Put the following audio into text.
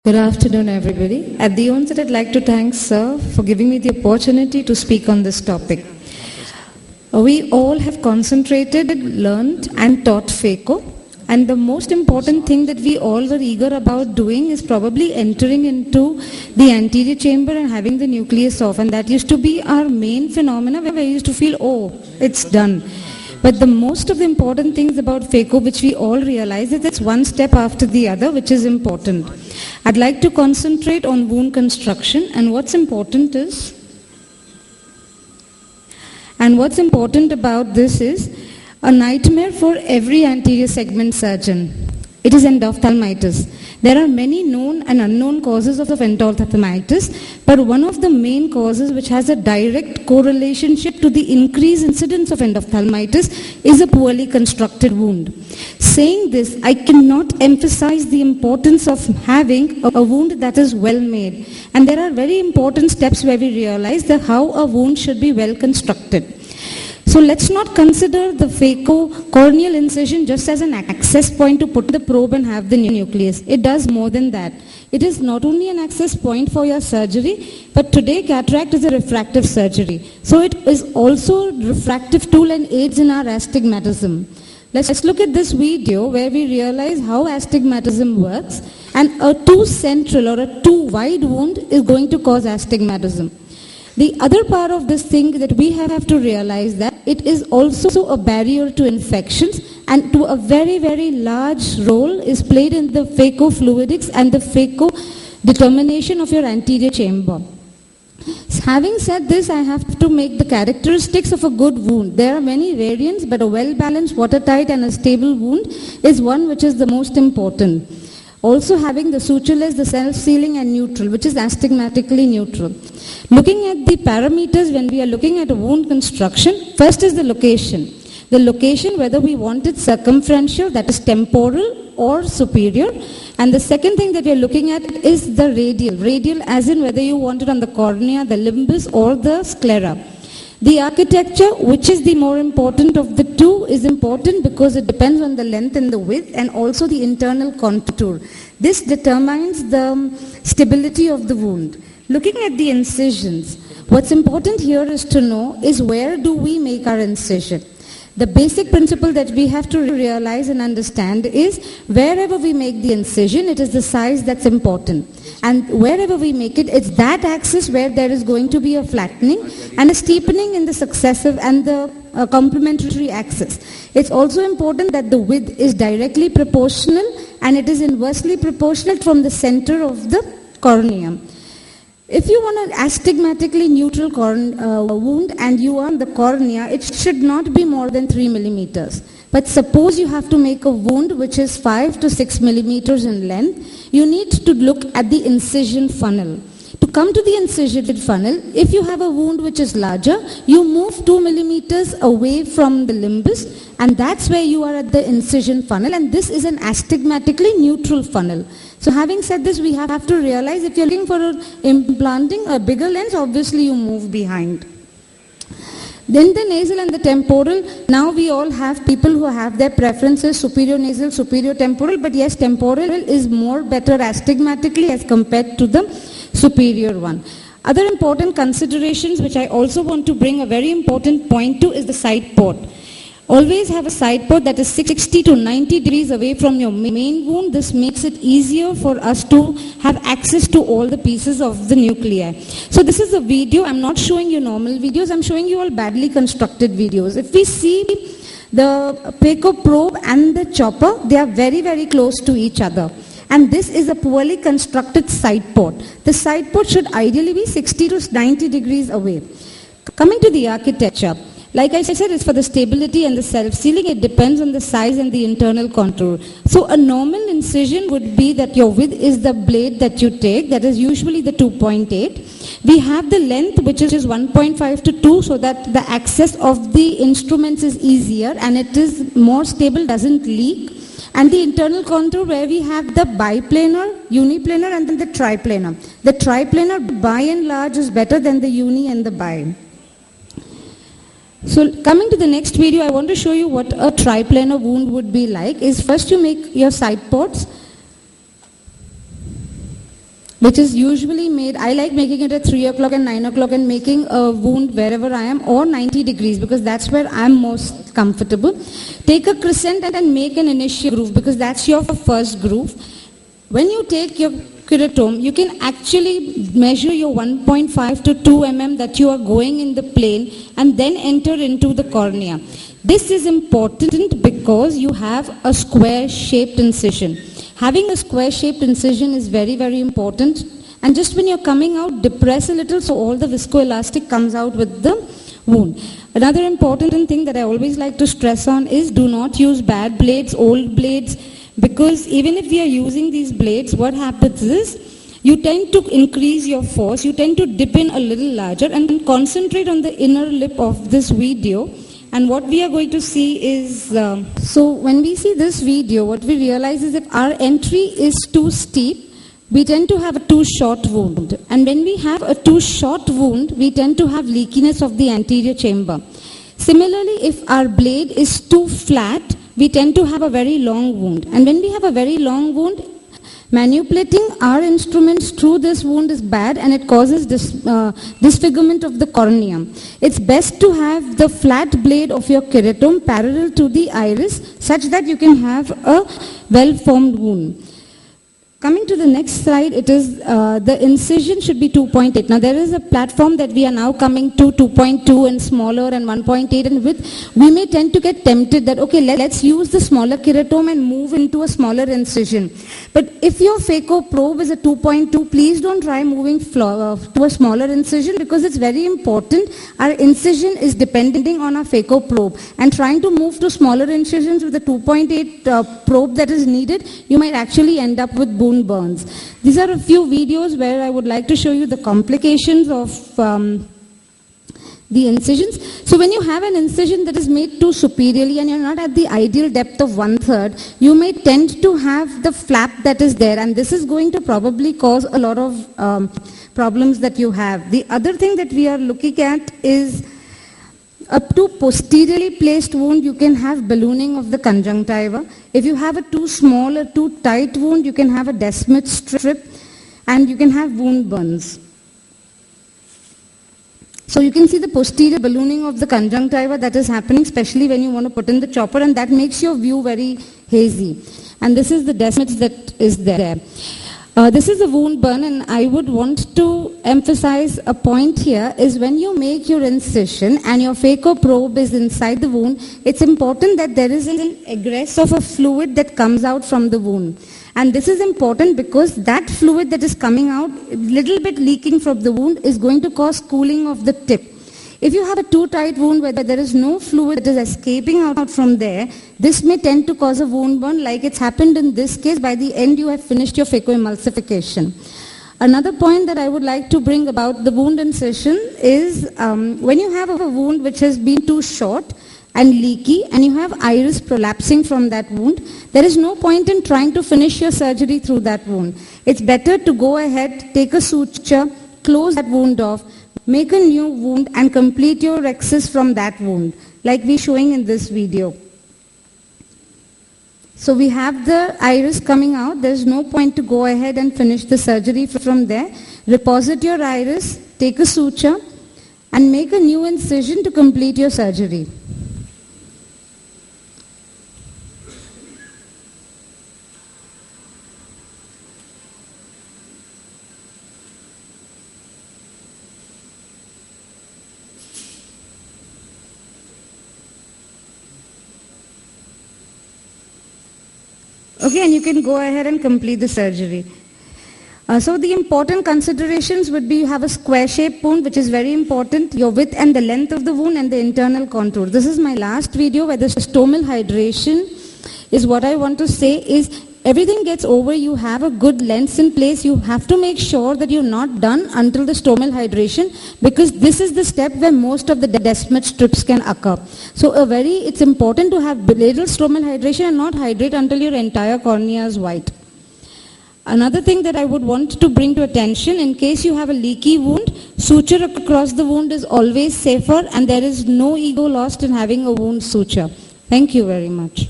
Good afternoon, everybody. At the onset, I'd like to thank Sir for giving me the opportunity to speak on this topic. We all have concentrated, learned and taught FACO, and the most important thing that we all were eager about doing is probably entering into the anterior chamber and having the nucleus off, and that used to be our main phenomena where we used to feel, oh, it's done. But the most of the important things about FACO, which we all realize, is it's one step after the other, which is important. I'd like to concentrate on wound construction, and what's important about this is a nightmare for every anterior segment surgeon. It is endophthalmitis. There are many known and unknown causes of endophthalmitis, but one of the main causes which has a direct correlation to the increased incidence of endophthalmitis is a poorly constructed wound. Saying this, I cannot emphasize the importance of having a wound that is well made. And there are very important steps where we realize that how a wound should be well constructed. So let's not consider the FACO corneal incision just as an access point to put the probe and have the nucleus. It does more than that. It is not only an access point for your surgery, but today cataract is a refractive surgery. So it is also a refractive tool and aids in our astigmatism. Let's look at this video where we realize how astigmatism works, and a too central or a too wide wound is going to cause astigmatism. The other part of this thing that we have to realize that it is also a barrier to infections, and to a very, very large role is played in the FACO fluidics and the FACO determination of your anterior chamber. Having said this, I have to make the characteristics of a good wound. There are many variants, but a well-balanced, watertight and a stable wound is one which is the most important. Also having the sutureless, the self-sealing and neutral, which is astigmatically neutral. Looking at the parameters when we are looking at a wound construction, first is the location. The location, whether we want it circumferential, that is temporal or superior. And the second thing that we are looking at is the radial. Radial as in whether you want it on the cornea, the limbus or the sclera. The architecture, which is the more important of the two, is important because it depends on the length and the width and also the internal contour. This determines the stability of the wound. Looking at the incisions, what's important here is to know is where do we make our incision. The basic principle that we have to realize and understand is wherever we make the incision, it is the size that's important. And wherever we make it, it's that axis where there is going to be a flattening and a steepening in the successive and the complementary axis. It's also important that the width is directly proportional and it is inversely proportional from the center of the cornea. If you want an astigmatically neutral wound and you are on the cornea, it should not be more than 3 millimeters. But suppose you have to make a wound which is 5 to 6 millimeters in length, you need to look at the incision funnel. To come to the incision funnel, if you have a wound which is larger, you move 2 millimeters away from the limbus, and that's where you are at the incision funnel, and this is an astigmatically neutral funnel. So having said this, we have to realize if you're looking for implanting a bigger lens, obviously you move behind. Then the nasal and the temporal, now we all have people who have their preferences, superior nasal, superior temporal, but yes, temporal is more better astigmatically as compared to the superior one. Other important considerations which I also want to bring a very important point to is the side port. Always have a side port that is 60 to 90 degrees away from your main wound. This makes it easier for us to have access to all the pieces of the nuclei. So this is a video. I'm not showing you normal videos. I'm showing you all badly constructed videos. If we see the FACO probe and the chopper, they are very, very close to each other. And this is a poorly constructed side port. The side port should ideally be 60 to 90 degrees away. Coming to the architecture. Like I said, it's for the stability and the self-sealing. It depends on the size and the internal contour. So a normal incision would be that your width is the blade that you take. That is usually the 2.8. We have the length which is 1.5 to 2 so that the access of the instruments is easier and it is more stable, doesn't leak. And the internal contour where we have the biplanar, uniplanar and then the triplanar. The triplanar by and large is better than the uni and the bi. So coming to the next video, I want to show you what a triplanar wound would be like. Is first you make your side ports. which is usually made, I like making it at 3 o'clock and 9 o'clock and making a wound wherever I am, or 90 degrees, because that's where I'm most comfortable. Take a crescent and make an initial groove, because that's your first groove. When you take your keratome, you can actually measure your 1.5 to 2 mm that you are going in the plane and then enter into the cornea. This is important because you have a square-shaped incision. Having a square-shaped incision is very, very important. And just when you're coming out, depress a little so all the viscoelastic comes out with the wound. Another important thing that I always like to stress on is do not use bad blades, old blades, because even if we are using these blades, what happens is you tend to increase your force, you tend to dip in a little larger and concentrate on the inner lip of this video. And what we are going to see is, so when we see this video, what we realize is if our entry is too steep, we tend to have a too short wound. And when we have a too short wound, we tend to have leakiness of the anterior chamber. Similarly, if our blade is too flat, we tend to have a very long wound. And when we have a very long wound, manipulating our instruments through this wound is bad and it causes disfigurement of the cornea. It's best to have the flat blade of your keratome parallel to the iris such that you can have a well-formed wound. Coming to the next slide, it is the incision should be 2.8. Now there is a platform that we are now coming to 2.2 and smaller and 1.8, and with we may tend to get tempted that okay, let's use the smaller keratome and move into a smaller incision. But if your phaco probe is a 2.2, please don't try moving to a smaller incision, because it's very important. Our incision is depending on our phaco probe, and trying to move to smaller incisions with a 2.8 probe that is needed, you might actually end up with wound burns. These are a few videos where I would like to show you the complications of the incisions. So when you have an incision that is made too superiorly and you're not at the ideal depth of 1/3, you may tend to have the flap that is there, and this is going to probably cause a lot of problems that you have. The other thing that we are looking at is up to posteriorly placed wound, you can have ballooning of the conjunctiva. If you have a too small or too tight wound, you can have a Descemet strip, and you can have wound burns. So you can see the posterior ballooning of the conjunctiva that is happening, especially when you want to put in the chopper, and that makes your view very hazy. And this is the Descemet that is there. This is a wound burn, and I would want to emphasize a point here is when you make your incision and your phaco probe is inside the wound, it's important that there is an egress of a fluid that comes out from the wound. And this is important because that fluid that is coming out, a little bit leaking from the wound, is going to cause cooling of the tip. If you have a too tight wound where there is no fluid that is escaping out from there, this may tend to cause a wound burn like it's happened in this case. By the end you have finished your phacoemulsification. Another point that I would like to bring about the wound incision is when you have a wound which has been too short and leaky and you have iris prolapsing from that wound, there is no point in trying to finish your surgery through that wound. It's better to go ahead, take a suture, close that wound off, make a new wound and complete your excis from that wound, like we're showing in this video. So we have the iris coming out. There's no point to go ahead and finish the surgery from there. Reposit your iris, take a suture, and make a new incision to complete your surgery. Okay, and you can go ahead and complete the surgery. So the important considerations would be you have a square-shaped wound, which is very important, your width and the length of the wound and the internal contour. This is my last video where the stomal hydration is what I want to say is everything gets over, you have a good lens in place, you have to make sure that you're not done until the stomal hydration, because this is the step where most of the Descemet strips can occur. So it's important to have little stomal hydration and not hydrate until your entire cornea is white. Another thing that I would want to bring to attention, in case you have a leaky wound, suture across the wound is always safer and there is no ego lost in having a wound suture. Thank you very much.